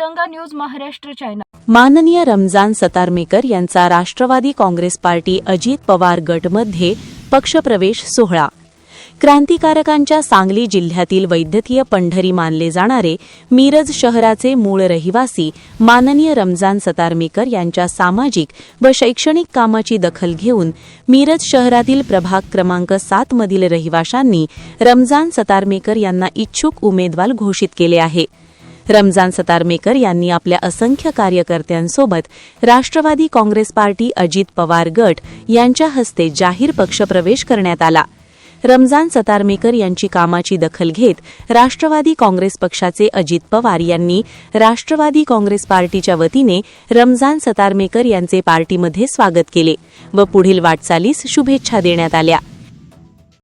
तिरंगा news Maharashtra channel. माननीय रमजान सतारमेकर यांचा राष्ट्रवादी काँग्रेस पार्टी अजित पवार गटमध्ये पक्षप्रवेश सोहळा। क्रांतिकारकांच्या सांगली जिल्ह्यातील वैद्यकीय पंढरी मानले जाणारे मिरज शहराचे मूळ रहिवासी माननीय रमजान सतारमेकर यांच्या सामाजिक व शैक्षणिक कामाची दखल घेऊन मिरज शहरातील प्रभाग क्रमांक 7 मधील रहिवाशांनी रमजान सतारमेकर यांना इच्छुक उमेदवार घोषित केले आहे। रमजान सतारमेकर यांनी आपल्या असंख्य कार्यकर्त्यांसोबत राष्ट्रवादी काँग्रेस पार्टी अजित पवार गट यांच्या हस्ते जाहीर पक्षप्रवेश करण्यात आला। रमजान सतारमेकर यांची कामाची दखल घेत राष्ट्रवादी काँग्रेस पक्षाचे अजित पवार यांनी राष्ट्रवादी काँग्रेस पार्टीच्या वतीने रमजान सतारमेकर यांचे पार्टीमध्ये स्वागत केले व पुढील वाटचालीस शुभेच्छा देण्यात आल्या।